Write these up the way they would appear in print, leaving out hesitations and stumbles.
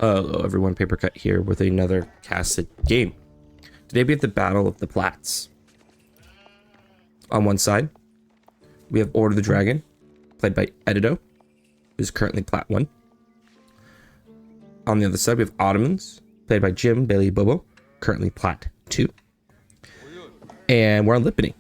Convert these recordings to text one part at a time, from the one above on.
Hello everyone, Paper Cut here with another casted game. Today we have the Battle of the Plats. On one side, we have Order the Dragon, played by Edito, who's currently Plat 1. On the other side, we have Ottomans, played by Jim Bailey Bobo, currently Plat 2. And we're on Lippany.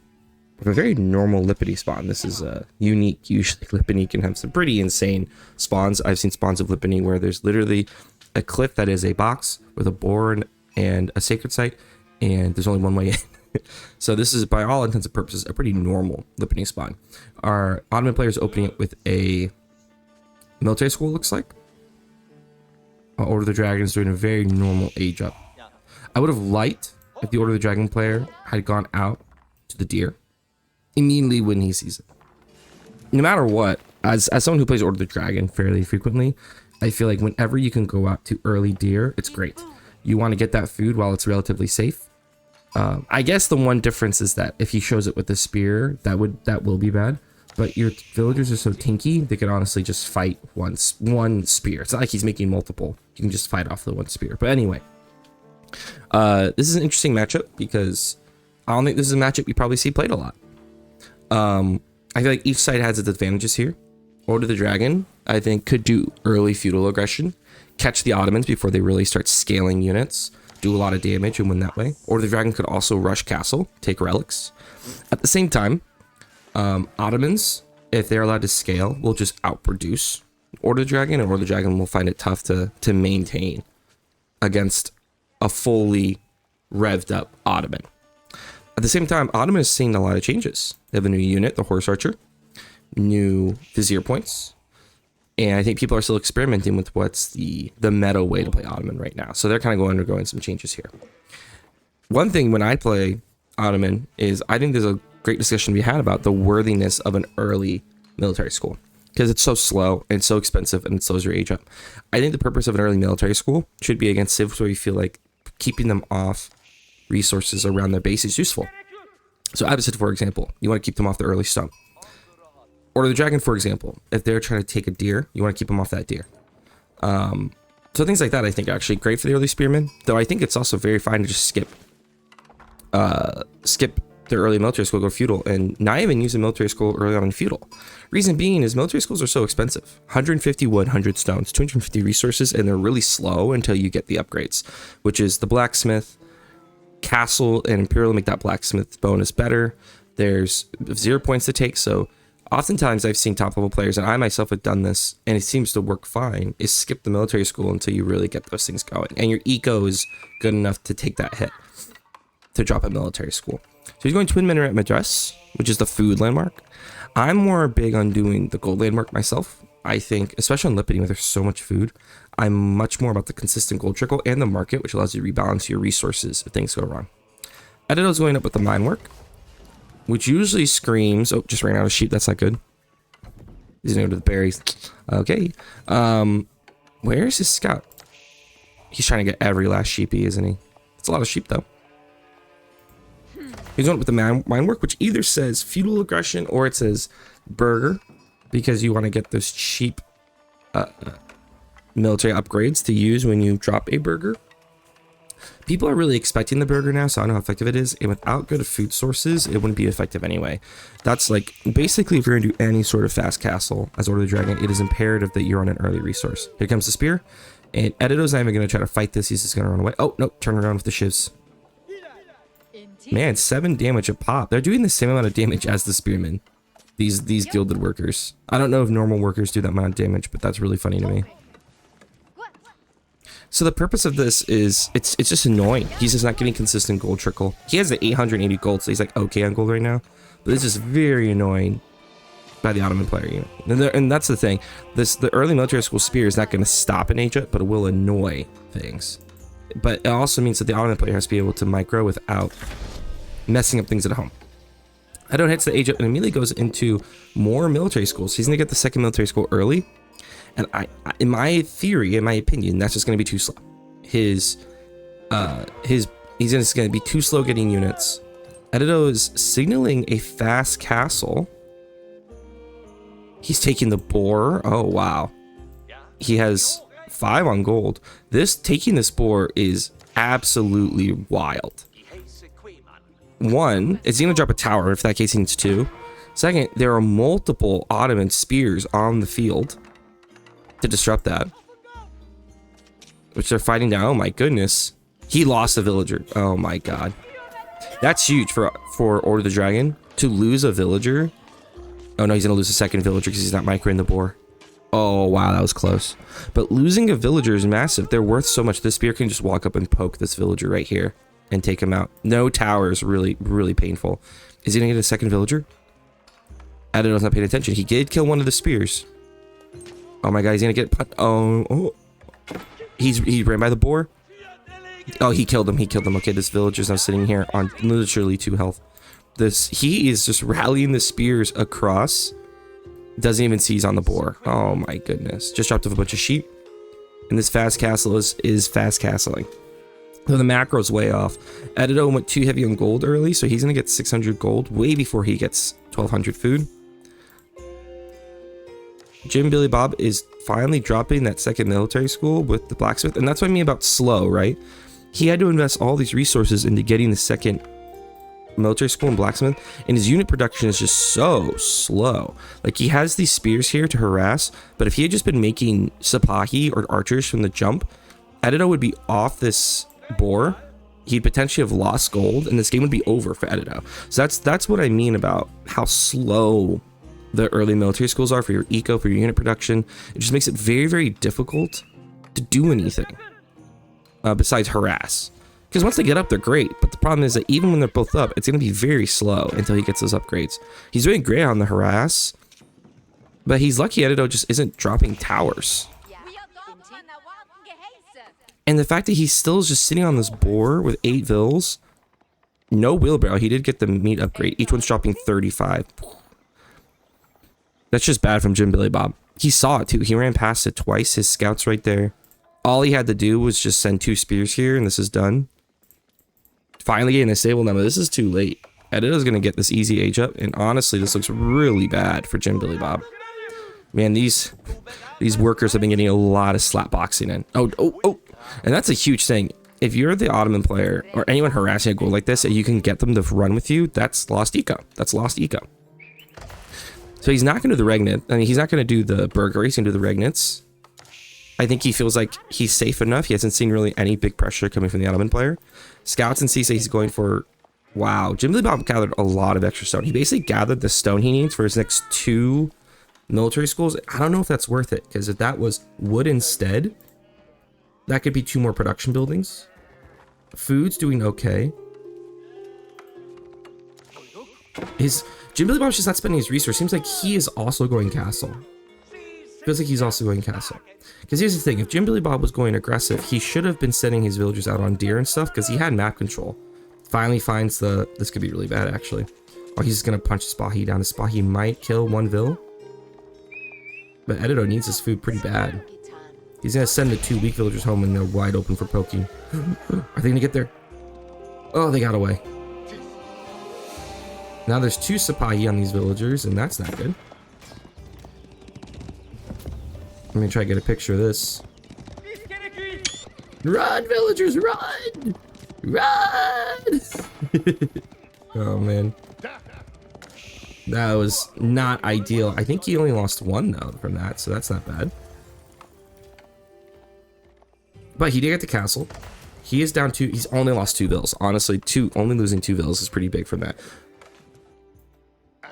We have a very normal Lippany spawn. This is unique. Usually Lippany can have some pretty insane spawns. I've seen spawns of Lippany where there's literally a cliff that is a box with a boar and a sacred site, and there's only one way in. So this is, by all intents and purposes, a pretty normal Lippany spawn. Our Ottoman player is opening it with a military school, looks like. Order of the Dragon is doing a very normal age up. I would have liked if the Order of the Dragon player had gone out to the deer immediately when he sees it. No matter what, as someone who plays Order of the Dragon fairly frequently, I feel like whenever you can go out to early deer, it's great. You want to get that food while it's relatively safe. I guess the one difference is that if he shows it with the spear, that will be bad. But your villagers are so tinky, they could honestly just fight one spear. It's not like he's making multiple. You can just fight off the one spear. But anyway, this is an interesting matchup because I don't think this is a matchup you probably see played a lot. I feel like each side has its advantages here. Order the Dragon, I think, could do early feudal aggression, catch the Ottomans before they really start scaling units, do a lot of damage and win that way. Order the Dragon could also rush castle, take relics. At the same time, Ottomans, if they're allowed to scale, will just outproduce Order the Dragon, and Order the Dragon will find it tough to maintain against a fully revved up Ottoman. At the same time, Ottoman is seeing a lot of changes. They have a new unit, the Horse Archer, new Vizier points, and I think people are still experimenting with what's the meta way to play Ottoman right now. So they're kind of undergoing some changes here. One thing when I play Ottoman is I think there's a great discussion to be had about the worthiness of an early military school, because it's so slow and so expensive and it slows your age up. I think the purpose of an early military school should be against civs where you feel like keeping them off resources around their base is useful. So Abbasid, for example, you want to keep them off the early stone. Order the Dragon, for example, if they're trying to take a deer, you want to keep them off that deer. So things like that I think are actually great for the early spearmen, though I think it's also very fine to just skip their early military school, go feudal, and not even use a military school early on in feudal. Reason being is military schools are so expensive. 150 wood, 100 stones, 250 resources, and they're really slow until you get the upgrades, which is the blacksmith, castle, and imperial make that blacksmith bonus better. There's 0 points to take, so oftentimes I've seen top level players, and I myself have done this, and it seems to work fine, is skip the military school until you really get those things going. And your eco is good enough to take that hit to drop a military school. So he's going Twin Minaret Madras, which is the food landmark. I'm more big on doing the gold landmark myself. I think, especially on Lippany where there's so much food, I'm much more about the consistent gold trickle and the market, which allows you to rebalance your resources if things go wrong. Edito's going up with the mine work, which usually screams, oh, just ran out of sheep, that's not good. He's gonna go to the berries. Okay. Where's his scout? He's trying to get every last sheepy, isn't he? It's a lot of sheep, though. He's going with the mine work, which either says feudal aggression or it says burger, because you want to get those cheap military upgrades to use when you drop a burger. People are really expecting the burger now, so I don't know how effective it is. And without good food sources, it wouldn't be effective anyway. That's like, basically, if you're going to do any sort of fast castle as Order of the Dragon, it is imperative that you're on an early resource. Here comes the spear. And Edito's not even going to try to fight this. He's just going to run away. Oh, no, turn around with the shivs. Man, 7 damage a pop. They're doing the same amount of damage as the spearmen. These gilded workers. I don't know if normal workers do that amount of damage, but that's really funny to me. So the purpose of this is, it's just annoying. He's just not getting consistent gold trickle. He has the 880 gold, so he's like okay on gold right now. But this is very annoying by the Ottoman player unit. And that's the thing. The early military school spear is not going to stop an age up, but it will annoy things. But it also means that the Ottoman player has to be able to micro without messing up things at home. Edo hits the age up and immediately goes into more military schools. He's going to get the second military school early. And in my theory, in my opinion, that's just going to be too slow. He's just going to be too slow getting units. Edito is signaling a fast castle. He's taking the boar. Oh, wow. He has 5 on gold. Taking this boar is absolutely wild. One, is he gonna drop a tower? If that case, he needs 2. Second, there are multiple Ottoman spears on the field to disrupt that, which they're fighting down. Oh my goodness, he lost a villager. Oh my god, that's huge for Order of the Dragon to lose a villager. Oh no, he's gonna lose a second villager because he's not microing the boar. Oh wow, that was close. But losing a villager is massive. They're worth so much. This spear can just walk up and poke this villager right here and take him out. No tower is really, really painful. Is he gonna get a second villager? Adeno's not paying attention. He did kill one of the spears. Oh my god, he's gonna get... Oh. He ran by the boar. Oh, he killed him. He killed him. Okay, this villager's now sitting here on literally 2 health. He is just rallying the spears across. Doesn't even see he's on the boar. Oh my goodness. Just dropped off a bunch of sheep. And this fast castle is fast castling. So the macro's way off. Edito went too heavy on gold early, so he's gonna get 600 gold way before he gets 1200 food. Jim Billy Bob is finally dropping that second military school with the blacksmith, and that's what I mean about slow, right? He had to invest all these resources into getting the second military school and blacksmith, and his unit production is just so slow. Like, he has these spears here to harass, but if he had just been making Sipahi or archers from the jump, Edito would be off this boar. He'd potentially have lost gold, and this game would be over for Edito. So that's what I mean about how slow the early military schools are for your eco, for your unit production. It just makes it very, very difficult to do anything besides harass. Because once they get up, they're great. But the problem is that even when they're both up, it's going to be very slow until he gets those upgrades. He's doing great on the harass, but he's lucky Edito just isn't dropping towers. And the fact that he still is just sitting on this boar with 8 vills, no wheelbarrow. He did get the meat upgrade. Each one's dropping 35. That's just bad from Jim Billy Bob. He saw it too. He ran past it twice. His scouts right there. All he had to do was just send 2 spears here, and this is done. Finally getting a stable now, but this is too late. Edito's gonna get this easy age up, and honestly, this looks really bad for Jim Billy Bob. Man, these workers have been getting a lot of slap boxing in. Oh. And that's a huge thing. If you're the Ottoman player or anyone harassing a goal like this and you can get them to run with you, that's lost eco. That's lost eco. So he's not going to do the Regnant. I mean, he's not going to do the Burger. He's going to do the Regnants. I think he feels like he's safe enough. He hasn't seen really any big pressure coming from the Ottoman player. Scouts and C say he's going for... Wow. Jim Billy Bob gathered a lot of extra stone. He basically gathered the stone he needs for his next 2 military schools. I don't know if that's worth it, because if that was wood instead, that could be 2 more production buildings. Food's doing okay. Jim Billy Bob's just not spending his resource. Seems like he is also going castle. Feels like he's also going castle. Because here's the thing, if Jim Billy Bob was going aggressive, he should have been sending his villagers out on deer and stuff, because he had map control. Finally finds the... This could be really bad, actually. Oh, he's just going to punch Spahi down. Spahi might kill 1 vill. But Edito needs his food pretty bad. He's going to send the 2 weak villagers home, and they're wide open for poking. Are they going to get there? Oh, they got away. Now there's 2 Sipahi on these villagers, and that's not good. Let me try to get a picture of this. Run, villagers, run! Run! Oh, man. That was not ideal. I think he only lost 1, though, from that, so that's not bad. But he did get the castle. He is down 2. He's only lost 2 vills. Honestly, only losing 2 vills is pretty big from that.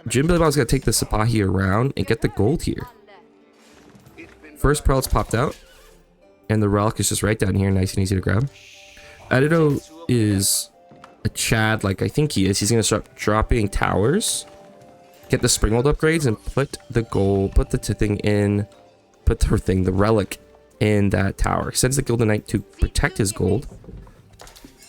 Jim Billy Bob's got to take the Sipahi around and get the gold here. First prelate's popped out, and the relic is just right down here, nice and easy to grab. Edito is a Chad like I think he is. He's going to start dropping towers, get the Springwold upgrades, and put the gold, put the relic in that tower. He sends the Gilded Knight to protect his gold,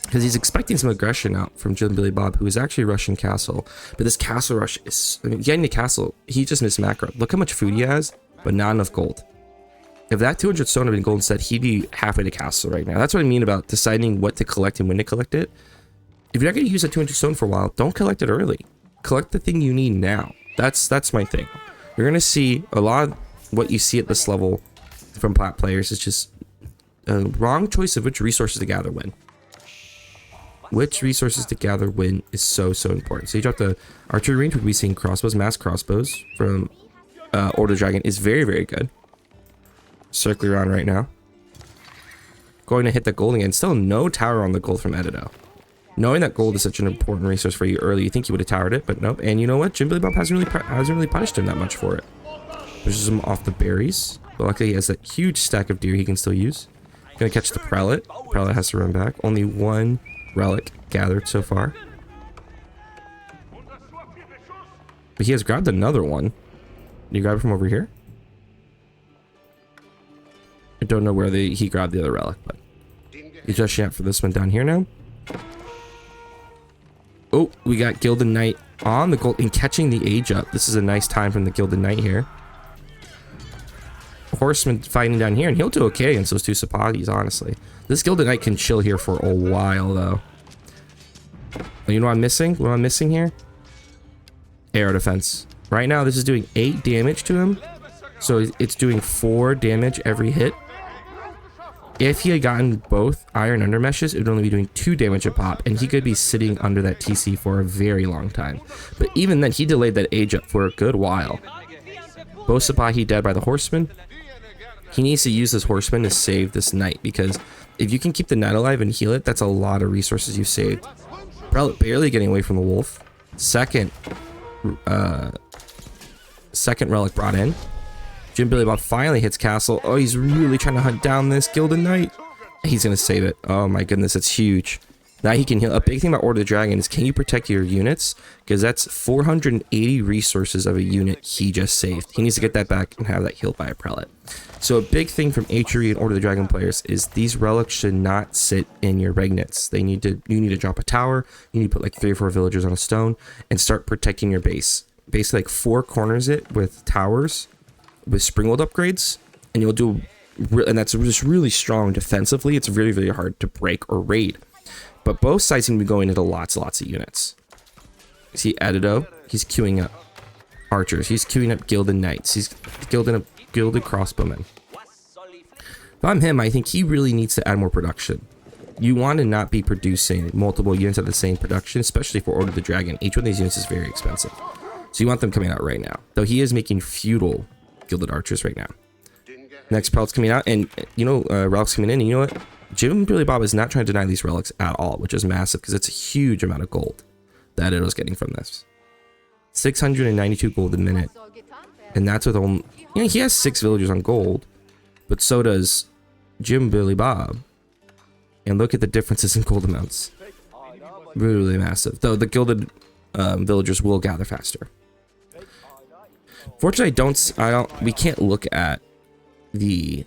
because he's expecting some aggression out from Jim Billy Bob, who is actually rushing castle. But this castle rush is... I mean, getting the castle, he just missed macro. Look how much food he has, but not enough gold. If that 200 stone had been gold instead, he'd be halfway to castle right now. That's what I mean about deciding what to collect and when to collect it. If you're not going to use that 200 stone for a while, don't collect it early. Collect the thing you need now. That's my thing. You're going to see a lot of what you see at this level from Plat players is just wrong choice of which resources to gather when. Which resources to gather when is so important. So you drop the archery range, we'll be seeing crossbows, mass crossbows from Order Dragon is very good. Circling around right now. Going to hit the gold again. Still no tower on the gold from Edido. Knowing that gold is such an important resource for you early, you think you would have towered it, but nope. And you know what? Jim Billy Bob hasn't really punished him that much for it. Pushes him off the berries. But luckily he has that huge stack of deer he can still use. Gonna catch the Prelate. Prelate has to run back. Only one relic gathered so far. But he has grabbed another one. Did you grab it from over here? I don't know where he grabbed the other relic, but he's rushing out for this one down here now. Oh, we got Gilded Knight on the gold and catching the age up. This is a nice time from the Gilded Knight here. Horseman fighting down here, and he'll do okay against those two Sapatis, honestly. This Gilded Knight can chill here for a while, though. You know what I'm missing? What I'm missing here? Arrow defense. Right now, this is doing 8 damage to him. So it's doing 4 damage every hit. If he had gotten both iron undermeshes, it would only be doing 2 damage a pop, and he could be sitting under that TC for a very long time. But even then, he delayed that age up for a good while. Both Sapahi dead by the Horseman. He needs to use this Horseman to save this Knight, because if you can keep the Knight alive and heal it, that's a lot of resources you've saved. Barely getting away from the Wolf. Second relic brought in. Jim Billy Bob finally hits castle. Oh, he's really trying to hunt down this Gilded Knight. He's going to save it. Oh my goodness, it's huge. Now he can heal. A big thing about Order of the Dragon is, can you protect your units? Because that's 480 resources of a unit he just saved. He needs to get that back and have that healed by a Prelate. So a big thing from HRE and Order of the Dragon players is these relics should not sit in your regnants. You need to drop a tower. You need to put like 3 or 4 villagers on a stone and start protecting your base. Basically like 4 corners it with towers, with Springwold upgrades, and you'll do, and that's just really strong defensively. It's really hard to break or raid. But both sides seem to be going into lots of units. You see Edido, he's queuing up archers, he's queuing up Gilded Knights, he's gilding up Gilded Crossbowmen. If I'm him, I think he really needs to add more production. You want to not be producing multiple units at the same production, especially for Order of the Dragon. Each one of these units is very expensive. So you want them coming out right now. Though he is making feudal Gilded Archers right now. Next Prelate's coming out, and you know, relics coming in, and you know what? Jim Billy Bob is not trying to deny these relics at all, which is massive because it's a huge amount of gold that it was getting from this. 692 gold a minute. And that's with only, you know, he has 6 villagers on gold, but so does Jim Billy Bob. And look at the differences in gold amounts. Really massive. Though the gilded villagers will gather faster. Fortunately, we can't look at the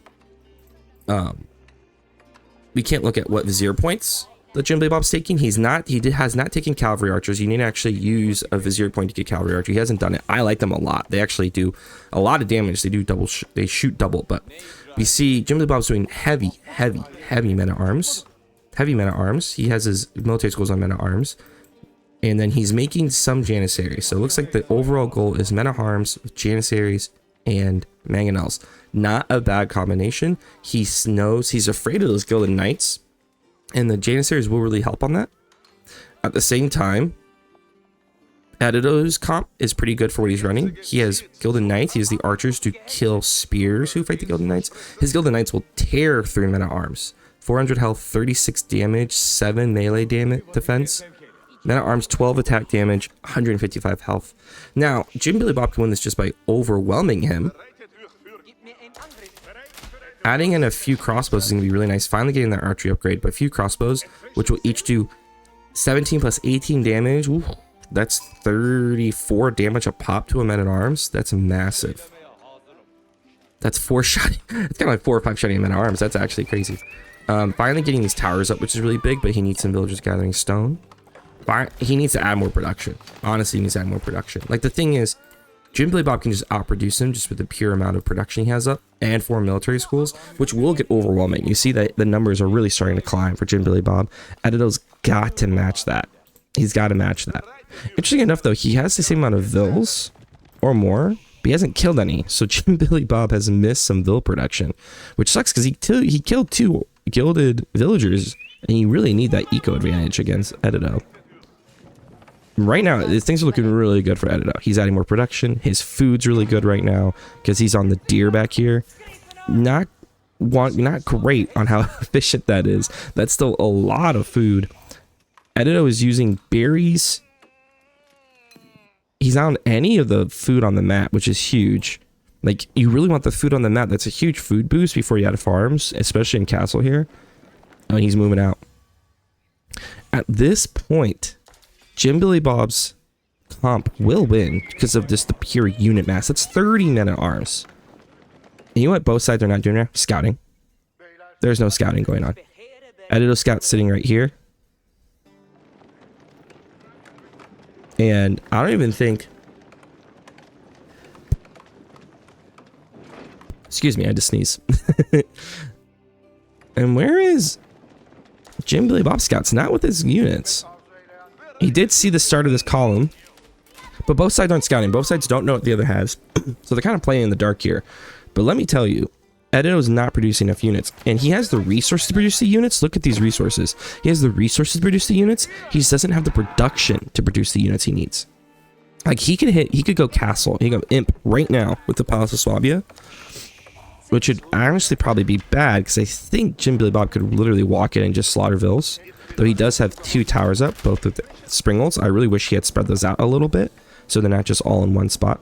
we can't look at what Vizier points that Jim Billy Bob's taking. He has not taken cavalry archers. You need to actually use a Vizier point to get cavalry archer. He hasn't done it. I like them a lot. They actually do a lot of damage. They do double. They shoot double. But we see Jim Billy Bob's doing heavy men at arms. Heavy men at arms. He has his military schools on men at arms, and then he's making some janissaries. So it looks like the overall goal is men at arms, janissaries, and mangonels. Not a bad combination. He knows he's afraid of those Gilded Knights, and the janissaries will really help on that. At the same time, Edido's comp is pretty good for what he's running. He has Gilded Knights. He has the archers to kill spears who fight the Gilded Knights. His Gilded Knights will tear through men at arms. 400 health, 36 damage, 7 melee defense. Men at arms, 12 attack damage, 155 health. Now, Jim Billy Bob can win this just by overwhelming him. Adding in a few crossbows is going to be really nice. Finally getting that archery upgrade, but a few crossbows, which will each do 17 plus 18 damage. Ooh, that's 34 damage a pop to a man at arms. That's massive. That's 4 shotting. It's kind of like 4 or 5 shotting men at arms. That's actually crazy. Finally getting these towers up, which is really big, but he needs some villagers gathering stone. He needs to add more production. Honestly, he needs to add more production. Like, the thing is, Jim Billy Bob can just outproduce him just with the pure amount of production he has up, and 4 military schools, which will get overwhelming. You see that the numbers are really starting to climb for Jim Billy Bob. Edido's got to match that. He's got to match that. Interesting enough, though, he has the same amount of vills or more, but he hasn't killed any. So Jim Billy Bob has missed some Vil production, which sucks because he killed 2 gilded villagers, and you really need that eco advantage against Edido. Right now, things are looking really good for Edido. He's adding more production. His food's really good right now because he's on the deer back here. Not great on how efficient that is. That's still a lot of food. Edido is using berries. He's not on any of the food on the map, which is huge. Like, you really want the food on the map. That's a huge food boost before you add farms, especially in Castle here. Oh, he's moving out. At this point, Jim Billy Bob's comp will win because of just the pure unit mass. That's 30 men at arms. And you know what both sides are not doing now? Scouting. There's no scouting going on. Edido scout's sitting right here. And I don't even think... Excuse me, I had to sneeze. And where is Jim Billy Bob Scout's? Not with his units. He did see the start of this column. But both sides aren't scouting. Both sides don't know what the other has. So they're kind of playing in the dark here. But let me tell you, Edido is not producing enough units. And he has the resources to produce the units. Look at these resources. He has the resources to produce the units. He just doesn't have the production to produce the units he needs. Like, he could go Castle. He could go Imp right now with the Palace of Swabia. Which would honestly probably be bad, because I think Jim Billy Bob could literally walk in and just slaughter Vils. Though he does have 2 towers up, both with Springles. I really wish he had spread those out a little bit, so they're not just all in one spot.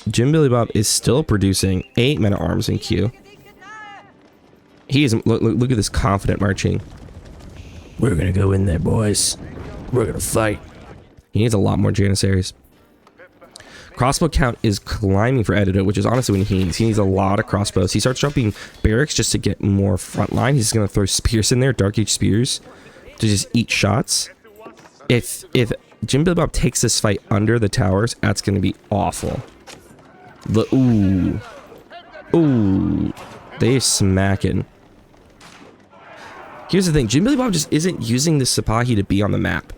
Jim Billy Bob is still producing 8 men at arms in queue. He is, look at this confident marching. We're gonna go in there, boys. We're gonna fight. He needs a lot more Janissaries. Crossbow count is climbing for Edido, which is honestly what he needs. He needs a lot of crossbows. He starts dropping barracks just to get more front line. He's gonna throw spears in there, Dark Age spears, to just eat shots. If Jim Billy Bob takes this fight under the towers, that's gonna be awful. Ooh, they're smacking. Here's the thing, Jim Billy Bob just isn't using the Sipahi to be on the map.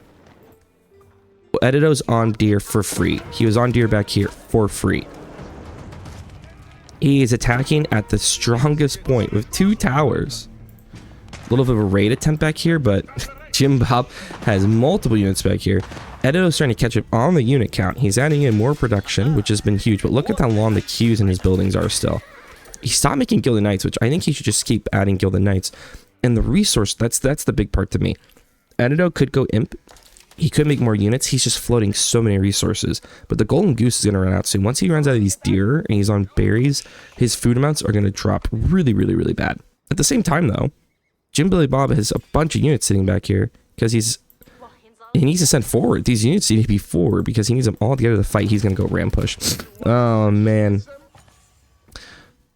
Edido's on deer for free. He was on deer back here for free. He is attacking at the strongest point with 2 towers. A little bit of a raid attempt back here, but Jim Bob has multiple units back here. Edido's trying to catch up on the unit count. He's adding in more production, which has been huge, but look at how long the queues in his buildings are still. He stopped making Gilded Knights, which I think he should just keep adding Gilded Knights. And the resource, that's the big part to me. Edido could go Imp. He could make more units. He's just floating so many resources. But the Golden Goose is going to run out soon. Once he runs out of these deer and he's on berries, his food amounts are going to drop really, really, really bad. At the same time, though, Jim Billy Bob has a bunch of units sitting back here because he needs to send forward. These units need to be forward because he needs them all together to fight. He's going to go ram push. Oh, man.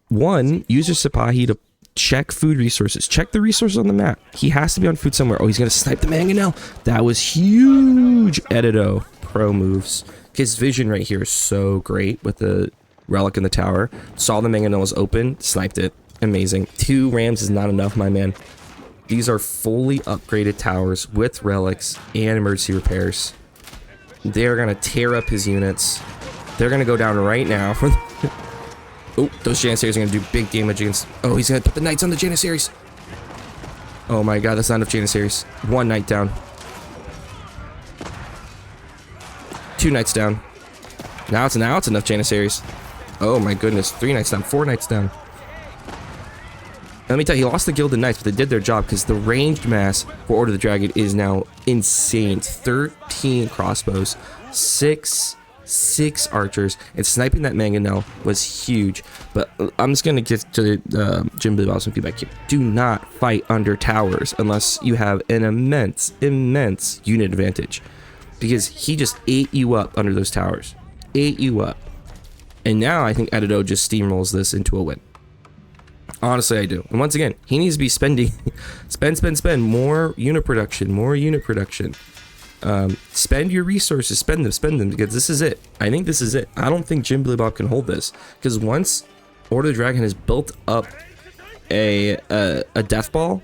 1, use your Sipahi to check food resources. Check the resources on the map. He has to be on food somewhere. Oh, he's going to snipe the mangonel. That was huge. Edido. Pro moves. His vision right here is so great with the relic in the tower. Saw the mangonel was open. Sniped it. Amazing. 2 rams is not enough, my man. These are fully upgraded towers with relics and emergency repairs. They're going to tear up his units. They're going to go down right now. Oh, those Janissaries are going to do big damage against... Oh, he's going to put the Knights on the Janissaries. Oh my god, that's not enough Janissaries. 1 Knight down. 2 Knights down. Now it's enough Janissaries. Oh my goodness, 3 Knights down, 4 Knights down. Let me tell you, he lost the Gilded Knights, but they did their job because the ranged mass for Order of the Dragon is now insane. 13 crossbows, 6 archers, and sniping that mangonel was huge. But I'm just going to give to Jim Billy Bob some feedback here. Do not fight under towers unless you have an immense unit advantage. Because he just ate you up under those towers. Ate you up. And now I think Edido just steamrolls this into a win. Honestly, I do. And once again, he needs to be spending, spend more unit production, spend your resources, spend them, because this is it. I think this is it. I don't think Jim Billy Bob can hold this, because once Order of the Dragon has built up a death ball,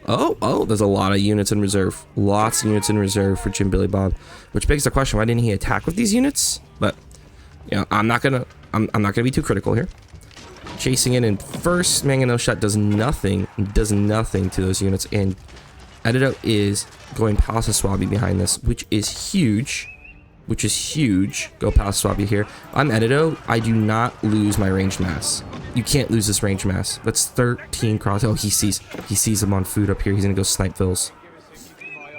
there's a lot of units in reserve, lots of units in reserve for Jim Billy Bob, which begs the question, why didn't he attack with these units? But you know, I'm not gonna be too critical here. Chasing in first mangonel shot does nothing to those units, and Edido is going Palace of Swabby behind this, which is huge. Go Palace Swabby here. I'm Edido. I do not lose my ranged mass. You can't lose this ranged mass. That's 13 cross. Oh, he sees him on food up here. He's gonna go snipe Vills.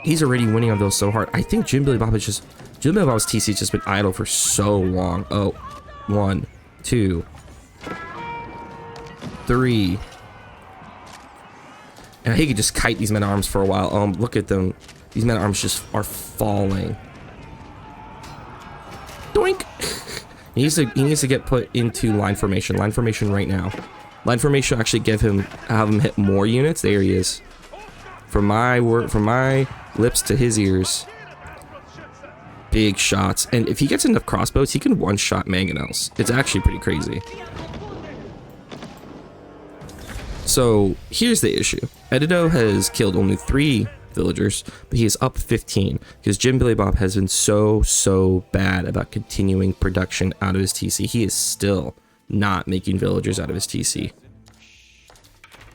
He's already winning on those so hard. I think Jim Billy Bob's TC has just been idle for so long. Oh, 1, 2, 3. And he could just kite these men-at-arms for a while. Look at them. These men-at-arms just are falling. Doink! He needs to get put into line formation. Line formation right now. Line formation will actually have him hit more units. There he is. From my lips to his ears. Big shots. And if he gets enough crossbows, he can one-shot mangonels. It's actually pretty crazy. So here's the issue. Edido has killed only 3 villagers, but he is up 15 because Jim Billy Bob has been so bad about continuing production out of his TC. He is still not making villagers out of his TC,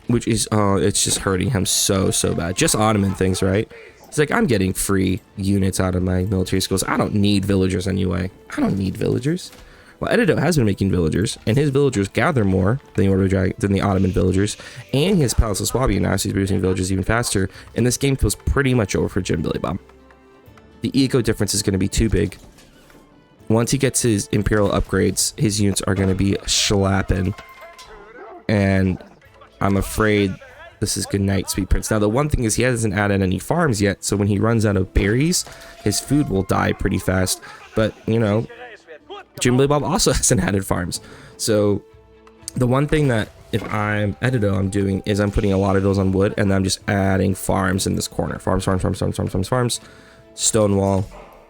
which is it's just hurting him so bad. Just Ottoman things, right? It's like, I'm getting free units out of my military schools. I don't need villagers anyway. I don't need villagers. Well, Edido has been making villagers, and his villagers gather more than the Ottoman villagers, and he has Palace of Swabia now, so he's producing villagers even faster, and this game feels pretty much over for Jim Billy Bob. The eco difference is going to be too big. Once he gets his Imperial upgrades, his units are going to be schlapping, and I'm afraid this is good night, Sweet Prince. Now, the one thing is he hasn't added any farms yet, so when he runs out of berries, his food will die pretty fast, but, you know, Jim Billy Bob also hasn't added farms. So the one thing that if I'm Edido, I'm doing is I'm putting a lot of those on wood, and then I'm just adding farms in this corner. Farms, stone wall,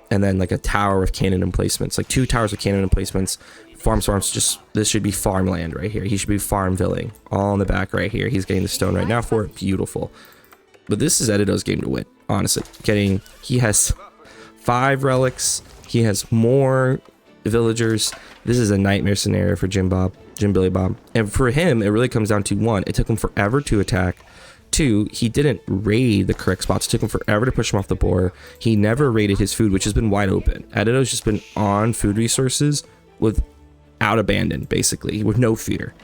and then like a tower with cannon emplacements, like 2 towers with cannon emplacements. Farms, just this should be farmland right here. He should be farm villing all in the back right here. He's getting the stone right now for it. Beautiful. But this is Edido's game to win, honestly. He has 5 relics. He has more villagers. This is a nightmare scenario for Jim Billy Bob. And for him, it really comes down to 1, it took him forever to attack. 2, he didn't raid the correct spots. It took him forever to push him off the board. He never raided his food, which has been wide open. Edido's just been on food resources without abandon, basically, with no fear.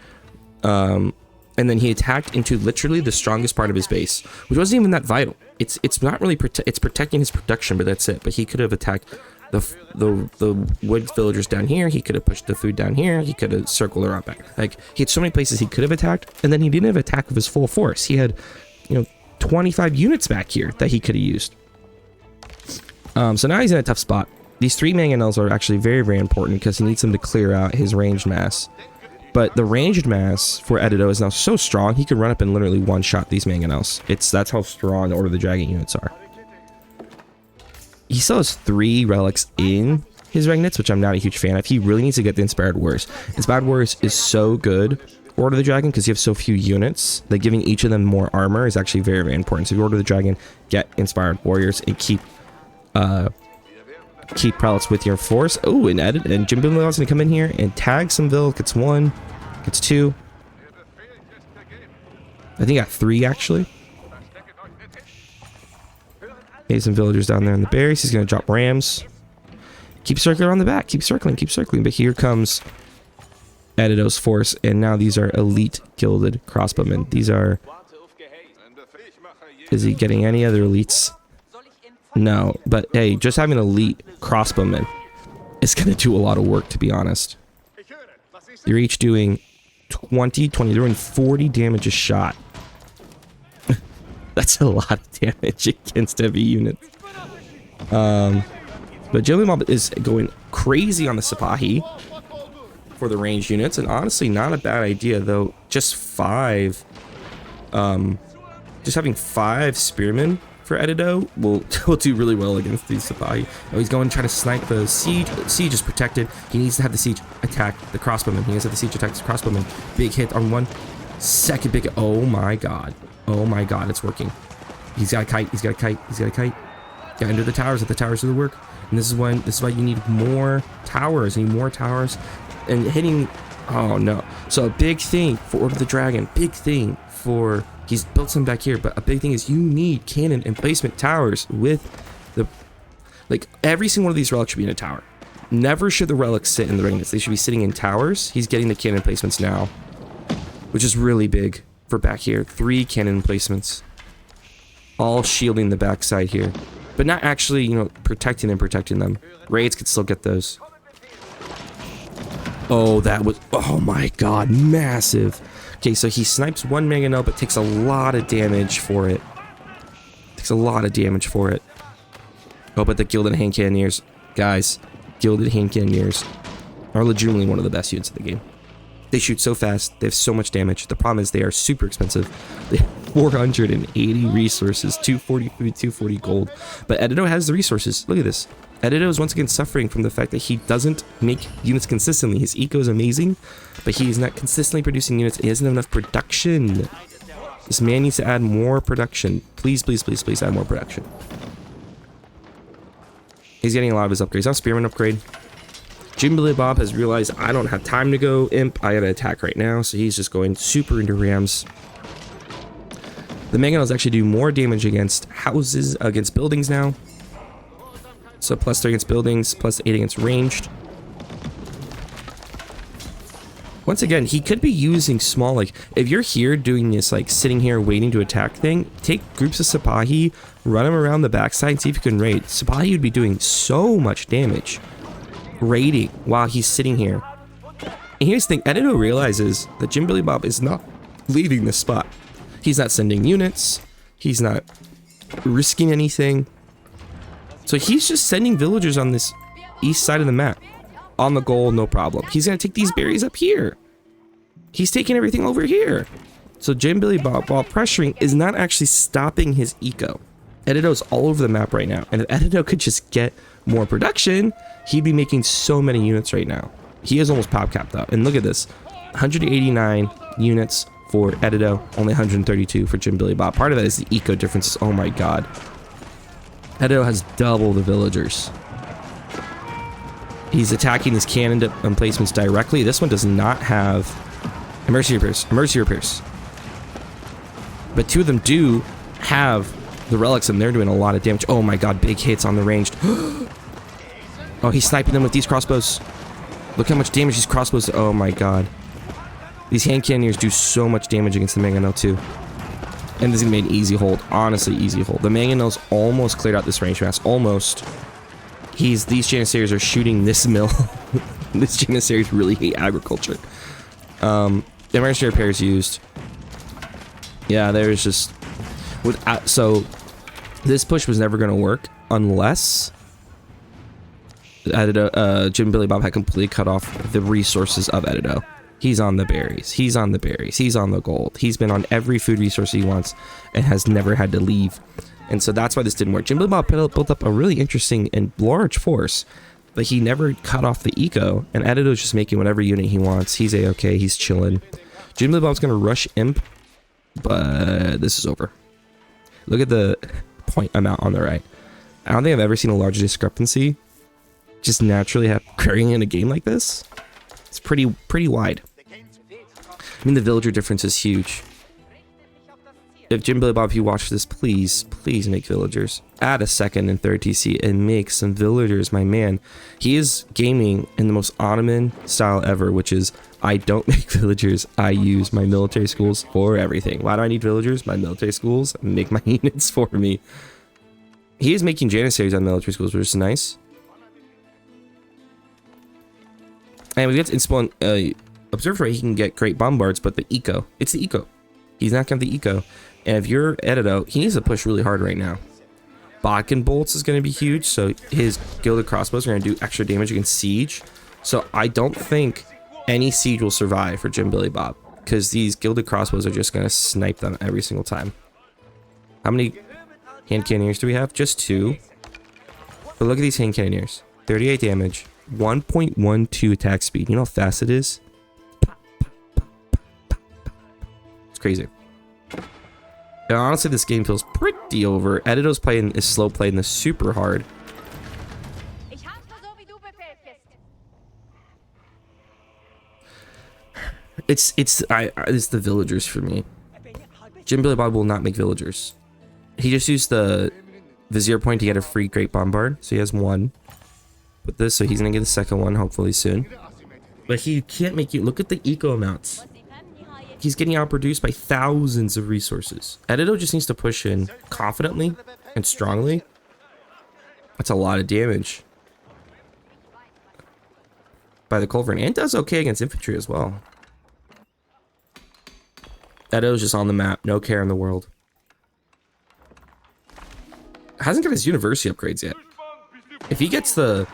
And then he attacked into literally the strongest part of his base, which wasn't even that vital. It's not really it's protecting his production, but that's it. But he could have attacked the wood villagers down here. He could have pushed the food down here. He could have circled around back. Like, he had so many places he could have attacked, and then he didn't have attack of his full force. He had, 25 units back here that he could have used. So now he's in a tough spot. These 3 mangonels are actually very important because he needs them to clear out his ranged mass. But the ranged mass for Edido is now so strong, he could run up and literally one-shot these mangonels. That's how strong the Order of the Dragon units are. He still has 3 relics in his Regnitz, which I'm not a huge fan of. He really needs to get the Inspired Warriors. Inspired Warriors is so good, Order of the Dragon, because you have so few units that giving each of them more armor is actually very important. So if you Order of the Dragon, get Inspired Warriors and keep prelates with your force. Oh, and Jim Billy Bob's gonna come in here and tag some Vil. Gets 1, gets 2. I think I got 3 actually. Maybe some villagers down there in the berries. He's going to drop rams. Keep circling around the back. Keep circling. But here comes Edido's force. And now these are elite gilded crossbowmen. These are... Is he getting any other elites? No. But hey, just having elite crossbowmen is going to do a lot of work, to be honest. They're each doing 20. They're doing 40 damage a shot. That's a lot of damage against heavy units. But Jim Bob is going crazy on the Sipahi for the ranged units, and honestly, not a bad idea though. Just having 5 spearmen for Edido will do really well against these Sipahi. Oh, he's going to try to snipe the siege. Siege is protected. He needs to have the siege attack the crossbowmen. He needs to have the siege attack the crossbowmen. Big hit on 1. Second big. Oh my god. Oh my god, it's working. He's got a kite. Get into the towers. If the towers do the work. And this is why you need more towers. You need more towers and hitting. Oh no. So a big thing for Order of the Dragon, big thing for, he's built some back here, but a big thing is you need cannon and placement towers with the, like every single one of these relics should be in a tower. Never should the relics sit in the ringlets. They should be sitting in towers. He's getting the cannon placements now, which is really big for back here. 3 cannon placements, all shielding the backside here, but not actually, you know, protecting them. Raids could still get those. Oh, that was, oh my god, massive. Okay, so he snipes 1 mangonel, but takes a lot of damage for it. Oh, but the Gilded Hand Cannoneers, guys, Gilded Hand Cannoneers are legitimately one of the best units in the game. They shoot so fast, they have so much damage. The problem is they are super expensive. They have 480 resources, 240 food, 240 gold. But Edito has the resources. Look at this. Edito is once again suffering from the fact that he doesn't make units consistently. His eco is amazing, but he is not consistently producing units. He doesn't have enough production. This man needs to add more production. Please, please, please, please add more production. He's getting a lot of his upgrades. Now Spearman upgrade. Jim Billy Bob has realized I don't have time to go imp. I gotta attack right now, so he's just going super into rams. The mangonels actually do more damage against houses, against buildings now. So +3 against buildings, +8 against ranged. Once again, he could be using small, like, if you're here doing this, like, sitting here waiting to attack thing, take groups of Sipahi, run them around the backside, and see if you can raid. Sipahi would be doing so much damage raiding while he's sitting here. And here's the thing, Edito realizes that Jim Billy Bob is not leaving this spot. He's not sending units. He's not risking anything. So he's just sending villagers on this east side of the map. On the goal, no problem. He's going to take these berries up here. He's taking everything over here. So Jim Billy Bob, while pressuring, is not actually stopping his eco. Edito's all over the map right now. And if Edito could just get more production, he'd be making so many units right now. He is almost pop capped out. And look at this. 189 units for Edito, only 132 for Jim Billy Bob. Part of that is the eco differences. Oh my god. Edito has double the villagers. He's attacking his cannon emplacements directly. This one does not have emergency repairs. But 2 of them do have the relics, and they're doing a lot of damage. Oh my god, big hits on the ranged. Oh, he's sniping them with these crossbows. Look how much damage these crossbows. Oh my god. These hand cannoneers do so much damage against the mangonel too. And this is gonna be an easy hold. Honestly, easy hold. The mangonels almost cleared out this range mass. Almost. These Janissaries are shooting this mill. These Janissaries really hate agriculture. The emergency repairs used. Yeah, there's just... so, this push was never going to work unless Jim Billy Bob had completely cut off the resources of Edito. He's on the berries. He's on the berries. He's on the gold. He's been on every food resource he wants and has never had to leave. And so that's why this didn't work. Jim Billy Bob built up a really interesting and large force, but he never cut off the eco, and Edito's just making whatever unit he wants. He's a-okay. He's chilling. Jim Billy Bob's going to rush imp, but this is over. Look at the point amount on the right. I don't think I've ever seen a larger discrepancy just naturally occurring in a game like this. It's pretty wide. I mean, the villager difference is huge. If Jim Billy Bob, if you watch this, please make villagers. Add a 2nd and 3rd TC and make some villagers, my man. He is gaming in the most Ottoman style ever, which is, I don't make villagers. I use my military schools for everything. Why do I need villagers? My military schools make my units for me. He is making Janissaries on military schools, which is nice. And we get to inspawn Observer, he can get great bombards, but the eco. It's the eco. He's not going to have the eco. And if you're Edito, he needs to push really hard right now. Bodkin bolts is going to be huge, so his gilded crossbows are going to do extra damage against siege. So I don't think any siege will survive for Jim Billy Bob, because these gilded crossbows are just going to snipe them every single time. How many hand cannoneers do we have? Just 2. But look at these hand cannoneers. 38 damage, 1.12 attack speed. You know how fast it is? It's crazy. And honestly, this game feels pretty over. Edito's is slow playing this super hard. It's the villagers for me. Jim Billy Bob will not make villagers. He just used the Vizier point to get a free Great Bombard, so he has one. With this, so he's gonna get the second one hopefully soon. But he can't make you look at the eco amounts. He's getting outproduced by thousands of resources. Edito just needs to push in confidently and strongly. That's a lot of damage by the culverin, and does okay against infantry as well. Edito's just on the map, no care in the world. Hasn't got his university upgrades yet. If he gets the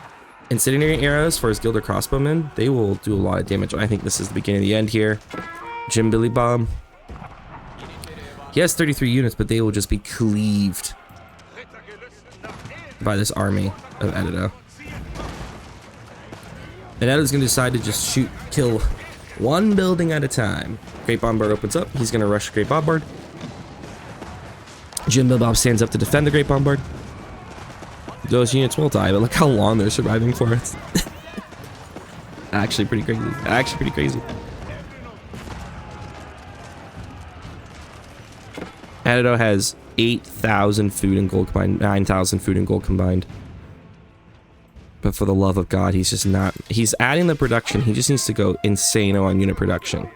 incendiary arrows for his Gilder crossbowmen, they will do a lot of damage. I think this is the beginning of the end here. Jim Billy Bob. He has 33 units, but they will just be cleaved by this army of Edito. And Edito's going to decide to just kill one building at a time. Great Bombard opens up. He's going to rush Great Bombard. Jim Billy Bob stands up to defend the Great Bombard. Those units will die, but look how long they're surviving for. It's actually pretty crazy. Actually pretty crazy. Edito has 8,000 food and gold combined, 9,000 food and gold combined. But for the love of God, he's just not. He's adding the production. He just needs to go insane on unit production.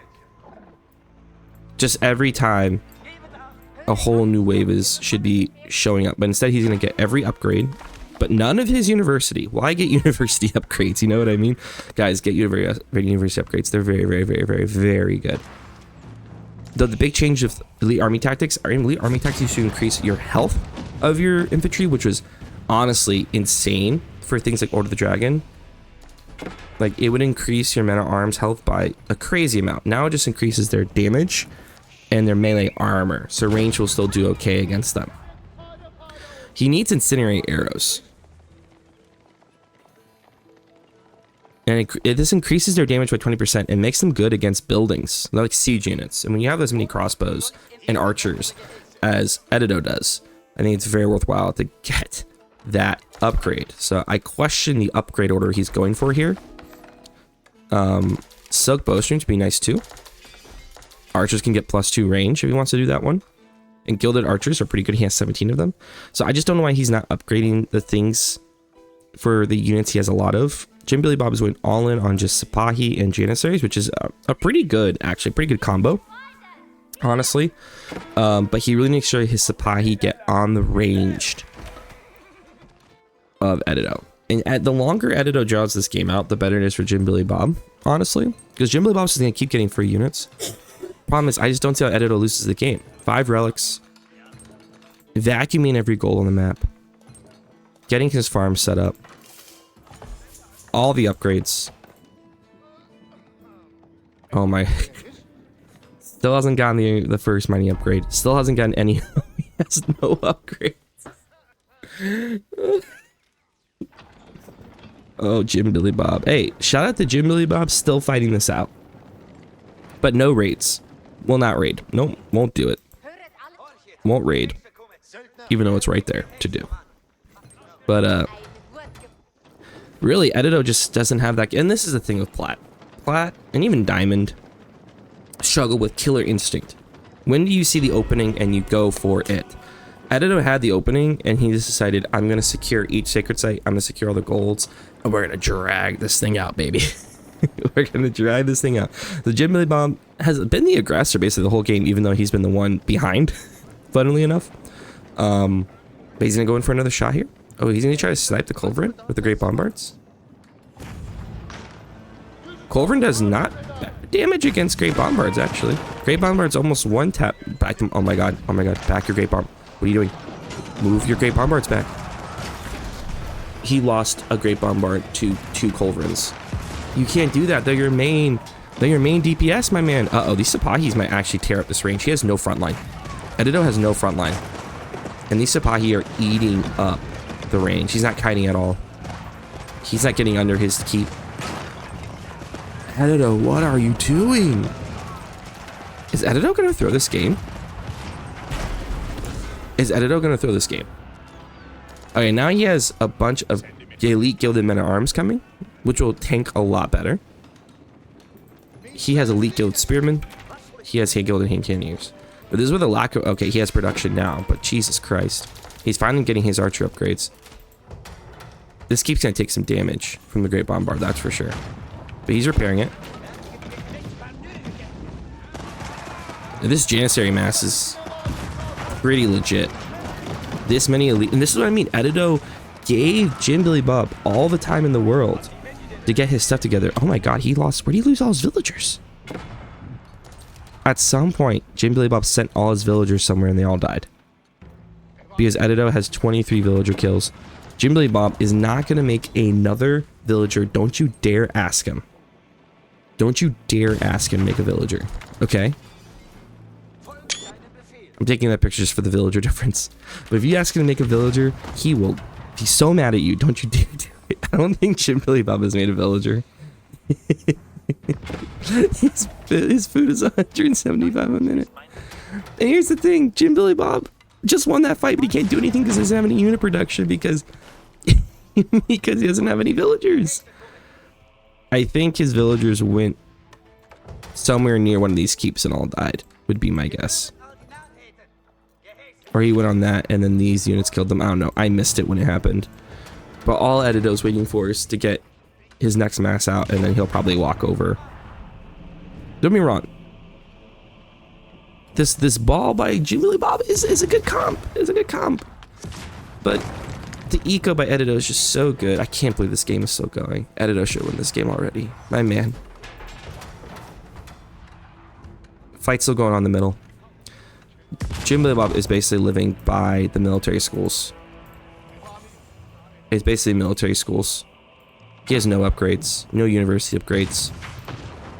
Just every time a whole new wave should be showing up. But instead, he's going to get every upgrade. But none of his university. Why get university upgrades? You know what I mean? Guys, get university upgrades. They're very, very, very, very, very good. Though the big change of elite army tactics are in elite army tactics to increase your health of your infantry, which was honestly insane for things like Order of the Dragon. Like, it would increase your men-at-arms health by a crazy amount. Now it just increases their damage and their melee armor, so range will still do okay against them. He needs incendiary arrows. And this increases their damage by 20% and makes them good against buildings, like siege units. And when you have as many crossbows and archers as Edito does, I think it's very worthwhile to get that upgrade. So I question the upgrade order he's going for here. Silk bowstring to be nice too. Archers can get +2 range if he wants to do that one. And gilded archers are pretty good. He has 17 of them. So I just don't know why he's not upgrading the things for the units he has a lot of. Jim Billy Bob is going all in on just Sipahi and Janissaries, which is a pretty good, actually, pretty good combo, honestly. But he really makes sure his Sipahi get on the ranged of Edito. And the longer Edito draws this game out, the better it is for Jim Billy Bob, honestly. Because Jim Billy Bob is going to keep getting free units. Problem is, I just don't see how Edito loses the game. 5 relics. Vacuuming every goal on the map. Getting his farm set up. All the upgrades. Oh my. Still hasn't gotten the first mining upgrade. Still hasn't gotten any. He has no upgrades. Oh, Jim Billy Bob. Hey, shout out to Jim Billy Bob, still fighting this out. But no raids. Will not raid. Nope, won't do it. Won't raid. Even though it's right there to do. But, really, Edito just doesn't have that. And this is the thing with Plat. Plat, and even Diamond, struggle with killer instinct. When do you see the opening and you go for it? Edito had the opening, and he just decided, I'm going to secure each sacred site. I'm going to secure all the golds, and we're going to drag this thing out, baby. We're going to drag this thing out. The Jim Billy Bob has been the aggressor basically the whole game, even though he's been the one behind, funnily enough. But he's going to go in for another shot here. Oh, he's going to try to snipe the Culverin with the Great Bombards. Culverin does not damage against Great Bombards, actually. Great Bombards almost one tap back to... Oh my god, back your Great Bomb. What are you doing? Move your Great Bombards back. He lost a Great Bombard to 2 Culverins. You can't do that. They're your main DPS, my man. Uh-oh, these Sipahis might actually tear up this range. He has no front line. Edito has no front line. And these Sipahi are eating up the range. He's not kiting at all. He's not getting under his keep. Edito, what are you doing? Is Edito going to throw this game? Is Edito going to throw this game? Okay, now he has a bunch of elite gilded men-at-arms coming, which will tank a lot better. he has elite guild spearmen. He has hand guild and hand cannoneers. But this is with a lack of... Okay, he has production now, but Jesus Christ. He's finally getting his archer upgrades. This keep's going to take some damage from the Great Bombard, that's for sure. But he's repairing it. This Janissary mass is pretty legit. This many elite... And this is what I mean. Edido gave Jim Billy Bob all the time in the world to get his stuff together. Oh my god, he lost... Where did he lose all his villagers? At some point, Jim Billy Bob sent all his villagers somewhere and they all died. Because Edido has 23 villager kills. Jim Billy Bob is not going to make another villager. Don't you dare ask him. Don't you dare ask him to make a villager. Okay? I'm taking that picture just for the villager difference. But if you ask him to make a villager, he will be so mad at you. Don't you dare do it. I don't think Jim Billy Bob has made a villager. His food is 175 a minute. And here's the thing, Jim Billy Bob just won that fight, but he can't do anything because he doesn't have any unit production because he doesn't have any villagers. I think his villagers went somewhere near one of these keeps and all died, would be my guess. Or he went on that and then these units killed them. I don't know. I missed it when it happened. But all Edido's waiting for is to get his next mass out, and then he'll probably walk over. Don't get me wrong. This ball by Jim Billy Bob is a good comp. It's a good comp. But the eco by Edido is just so good. I can't believe this game is still going. Edido should win this game already. My man. Fight's still going on in the middle. Jim Billy Bob is basically living by the military schools. It's basically military schools. He has no upgrades, no university upgrades.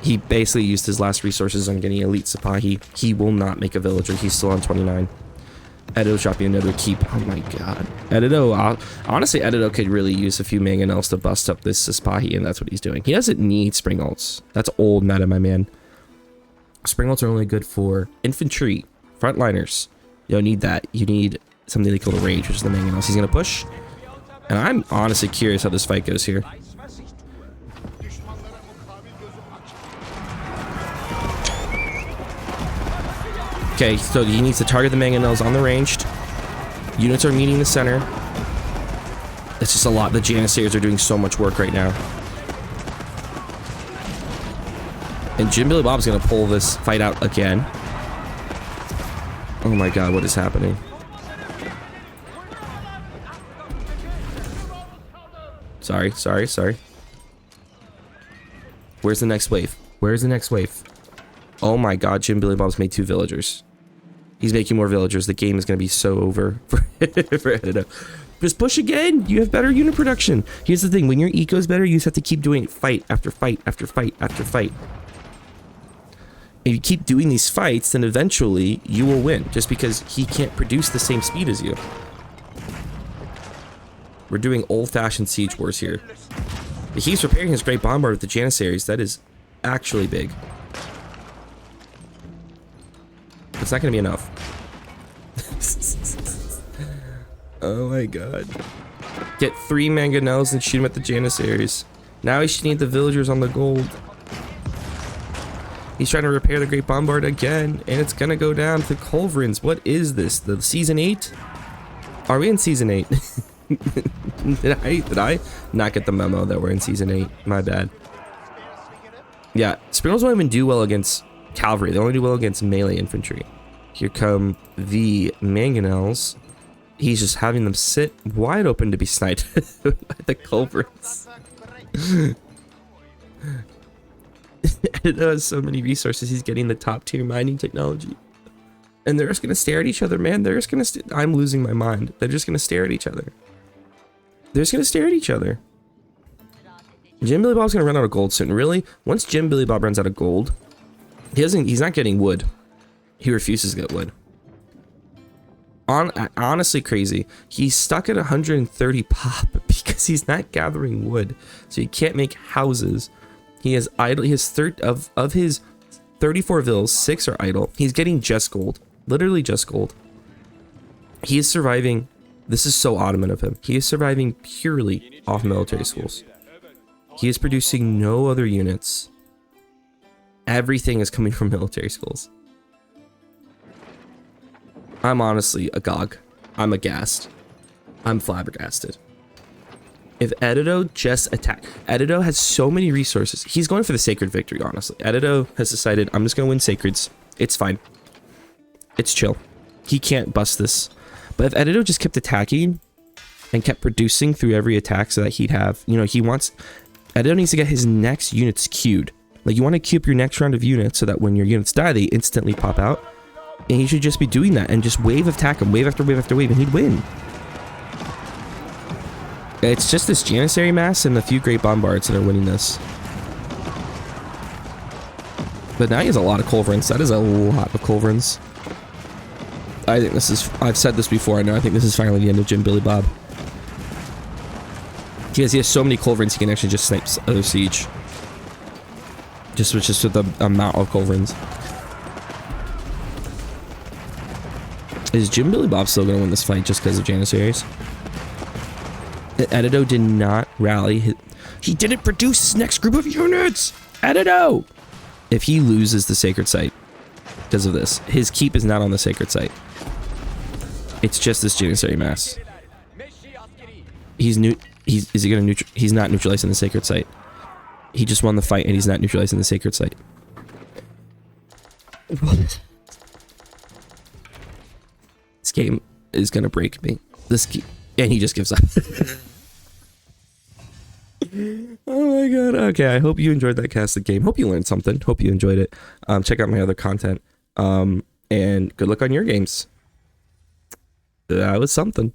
He basically used his last resources on getting elite Sipahi. He will not make a villager. He's still on 29. Edido's dropping another keep. Oh my god. Edido, honestly, Edido could really use a few mangonels to bust up this Sipahi, and that's what he's doing. He doesn't need spring ults. That's old meta, my man. Spring ults are only good for infantry, frontliners. You don't need that. You need something to kill the range, which is the mangonels. He's going to push. And I'm honestly curious how this fight goes here. Okay, so he needs to target the mangonels on the ranged. Units are meeting the center. It's just a lot. The Janissaries are doing so much work right now. And Jim Billy Bob's going to pull this fight out again. Oh my god, what is happening? Sorry. Where's the next wave? Where's the next wave? Oh my god, Jim Billy Bob's made 2 villagers. He's making more villagers. The game is going to be so over for Edido. Just push again. You have better unit production. Here's the thing. When your eco is better, you just have to keep doing it fight after fight after fight after fight. If you keep doing these fights, then eventually you will win. Just because he can't produce the same speed as you. We're doing old-fashioned siege wars here. If he's preparing his Great Bombard with the Janissaries, that is actually big. It's not going to be enough. Oh my god. Get 3 mangonels and shoot him at the Janissaries. Now he should need the villagers on the gold. He's trying to repair the Great Bombard again, and it's going to go down to Culverins. What is this? The Season 8? Are we in Season 8? Did I not get the memo that we're in Season 8? My bad. Yeah, Spindles don't even do well against cavalry. They only do well against melee infantry. Here come the mangonels. He's just having them sit wide open to be sniped by the culverts. It has so many resources. He's getting the top tier mining technology. And they're just going to stare at each other, man. They're just going to... I'm losing my mind. They're just going to stare at each other. They're just going to stare at each other. Jim Billy Bob's going to run out of gold soon. Really? Once Jim Billy Bob runs out of gold, he's not getting wood. He refuses to get wood. Honestly crazy. He's stuck at 130 pop because he's not gathering wood. So he can't make houses. He has idle. He has of his 34 vills, 6 are idle. He's getting just gold. Literally just gold. He is surviving. This is so Ottoman of him. He is surviving purely off military schools. He is producing no other units. Everything is coming from military schools. I'm honestly agog. I'm aghast. I'm flabbergasted. If Edido just attack, Edido has so many resources. He's going for the sacred victory, honestly. Edido has decided, I'm just going to win sacreds. It's fine. It's chill. He can't bust this. But if Edido just kept attacking and kept producing through every attack so that he'd have, you know, Edido needs to get his next units queued. Like, you want to queue up your next round of units so that when your units die, they instantly pop out. And he should just be doing that and just wave attack him, wave after wave after wave, and he'd win. It's just this Janissary mass and a few great bombards that are winning this. But now he has a lot of culverins. That is a lot of culverins. I think this is... I've said this before. I know. I think this is finally the end of Jim Billy Bob. Because he has so many culverins, he can actually just snipe other siege. Just with the amount of culverins. Is Jim Billy Bob still going to win this fight just because of Janissaries? Edido did not rally. He didn't produce his next group of units! Edido! If he loses the sacred site because of this, his keep is not on the sacred site. It's just this Janissary mass. He's not neutralizing the sacred site. He just won the fight and he's not neutralizing the sacred site. What? This game is gonna break me. And he just gives up. Oh my god. Okay, I hope you enjoyed that casted game. Hope you learned something. Hope you enjoyed it. Check out my other content. And good luck on your games. That was something.